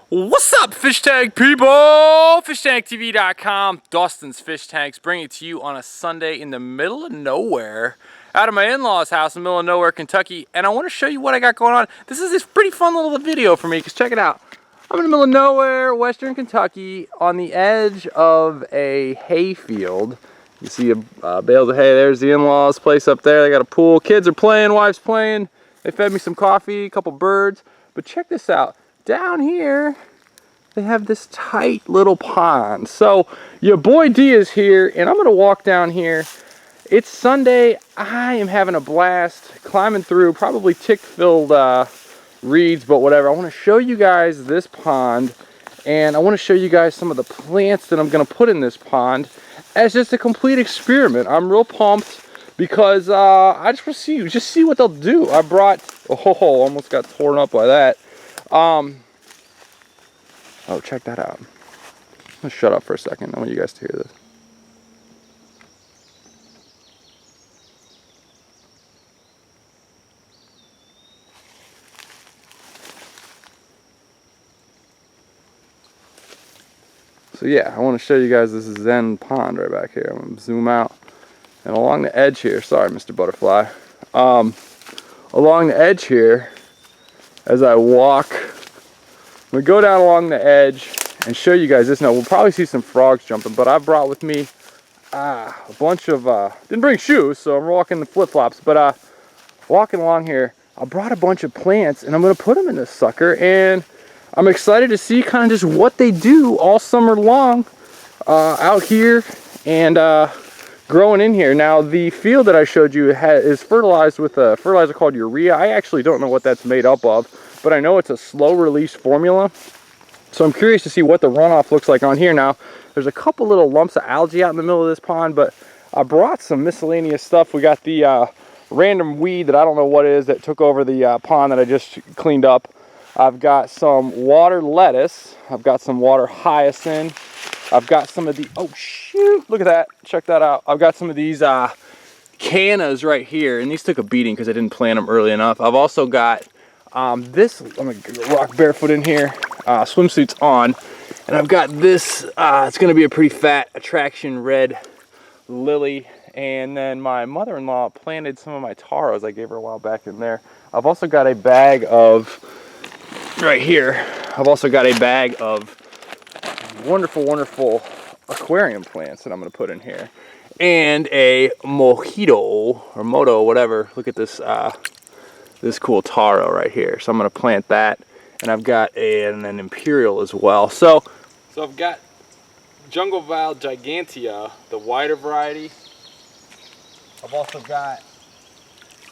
What's up, fish tank people? FishTankTV.com. Dustin's Fish Tanks, bringing it to you on a Sunday in the middle of nowhere, out of my in-laws' house in the middle of nowhere, Kentucky. And I want to show you what I got going on. This is this pretty fun little video for me, because check it out. I'm in the middle of nowhere, western Kentucky, on the edge of a hay field. You see bales of hay. There's the in-laws' place up there. They got a pool. Kids are playing, wife's playing. They fed me some coffee, a couple birds. But check this out. Down here, they have this tight little pond. So your boy D is here, and I'm gonna walk down here. It's Sunday. I am having a blast climbing through probably tick-filled reeds, but whatever. I want to show you guys this pond, and I want to show you guys some of the plants that I'm gonna put in this pond as just a complete experiment. I'm real pumped because I just want to see what they'll do. I brought, almost got torn up by that. Oh, check that out. Let's shut up for a second. I want you guys to hear this. So yeah, I want to show you guys this Zen pond right back here. I'm going to zoom out. And along the edge here, sorry Mr. Butterfly. Along the edge here, as I walk, I'm going to go down along the edge and show you guys this. Now, we'll probably see some frogs jumping, but I brought with me a bunch of, didn't bring shoes, so I'm walking the flip-flops, but walking along here, I brought a bunch of plants, and I'm going to put them in this sucker, and I'm excited to see kind of just what they do all summer long out here and growing in here. Now, the field that I showed you is fertilized with a fertilizer called urea. I actually don't know what that's made up of, but I know it's a slow release formula. So I'm curious to see what the runoff looks like on here. Now, there's a couple little lumps of algae out in the middle of this pond, but I brought some miscellaneous stuff. We got the random weed that I don't know what it is that took over the pond that I just cleaned up. I've got some water lettuce. I've got some water hyacinth. I've got some of the, oh shoot, look at that, check that out. I've got some of these cannas right here, and these took a beating because I didn't plant them early enough. I've also got this, I'm gonna rock barefoot in here, swimsuits on, and I've got this, it's gonna be a pretty fat attraction red lily, and then my mother-in-law planted some of my taros I gave her a while back in there. I've also got a bag of, right here, I've also got a bag of wonderful aquarium plants that I'm going to put in here, and a mojito or moto, whatever. Look at this this cool taro right here. So I'm going to plant that, and I've got an imperial as well. So I've got Jungle Val gigantea, the wider variety. I've also got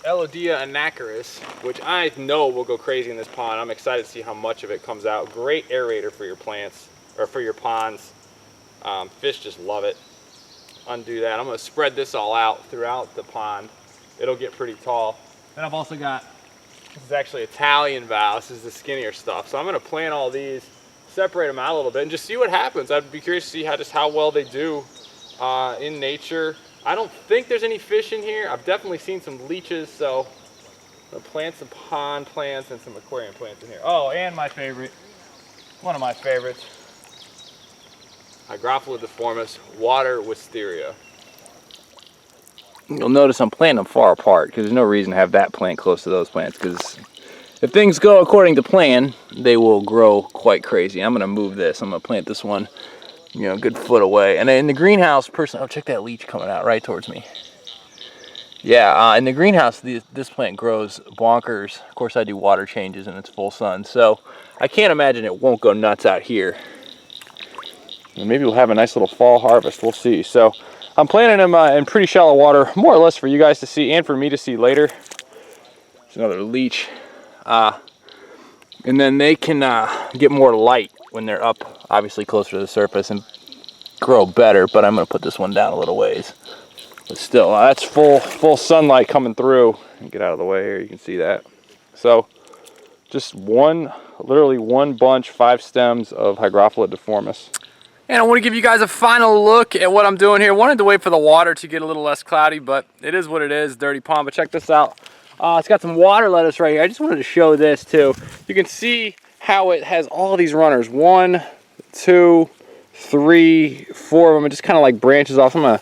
Elodia anacharis, which I know will go crazy in this pond. I'm excited to see how much of it comes out. Great aerator for your plants, or for your ponds. Fish just love it. Undo that. I'm going to spread this all out throughout the pond. It'll get pretty tall. Then I've also got, this is actually Italian Val. This is the skinnier stuff. So I'm going to plant all these, separate them out a little bit, and just see what happens. I'd be curious to see how well they do in nature. I don't think there's any fish in here. I've definitely seen some leeches, so I'm going to plant some pond plants and some aquarium plants in here. Oh, and my favorite, one of my favorites, Hygrophila deformis, water wisteria. You'll notice I'm planting them far apart because there's no reason to have that plant close to those plants, because if things go according to plan, they will grow quite crazy. I'm going to move this. I'm going to plant this one, you know, a good foot away. And in the greenhouse, oh, check that leech coming out right towards me. Yeah, in the greenhouse, this plant grows bonkers. Of course, I do water changes in its full sun, so I can't imagine it won't go nuts out here. And maybe we'll have a nice little fall harvest. We'll see. So I'm planting them in pretty shallow water, more or less for you guys to see and for me to see later. There's another leech. And then they can get more light when they're up, obviously closer to the surface, and grow better. But I'm going to put this one down a little ways. But still, that's full sunlight coming through. And get out of the way here. You can see that. So just literally one bunch, 5 stems of Hygrophila deformis. And I want to give you guys a final look at what I'm doing here. Wanted to wait for the water to get a little less cloudy, but it is what it is, dirty pond. But check this out. It's got some water lettuce right here. I just wanted to show this too. You can see how it has all these runners. 1, 2, 3, 4 of them. It just kind of like branches off. I'm gonna,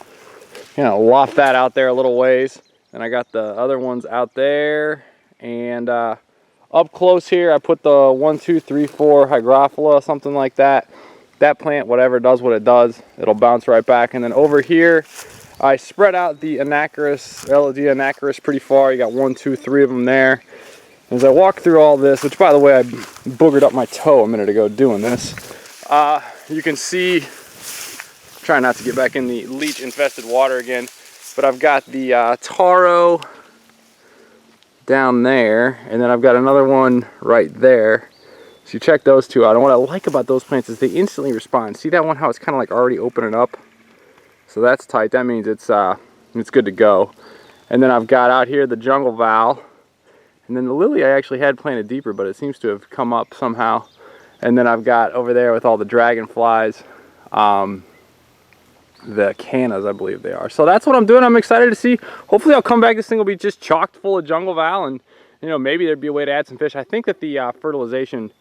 you know, loft that out there a little ways. And I got the other ones out there. And up close here, I put the 1, 2, 3, 4 hygrophila, something like that. That plant, whatever, does what it does. It'll bounce right back. And then over here, I spread out the Anacharis, LD Anacharis pretty far. You got 1, 2, 3 of them there. As I walk through all this, which by the way, I boogered up my toe a minute ago doing this. You can see, try not to get back in the leech infested water again, but I've got the taro down there, and then I've got another one right there. So you check those two out. And what I like about those plants is they instantly respond. See that one, how it's kind of like already opening up? So that's tight. That means it's good to go. And then I've got out here the jungle val. And then the lily I actually had planted deeper, but it seems to have come up somehow. And then I've got over there with all the dragonflies, the cannas, I believe they are. So that's what I'm doing. I'm excited to see. Hopefully I'll come back. This thing will be just chocked full of jungle val, and you know, maybe there'd be a way to add some fish. I think that the fertilization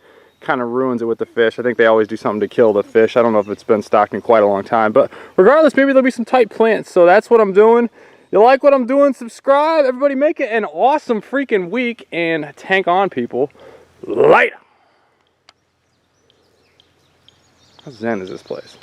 kind of ruins it with the fish. I think they always do something to kill the fish. I don't know if it's been stocked in quite a long time, but regardless, maybe there'll be some tight plants. So that's what I'm doing. You like what I'm doing? Subscribe. Everybody make it an awesome freaking week, and tank on, people. Later. How zen is this place?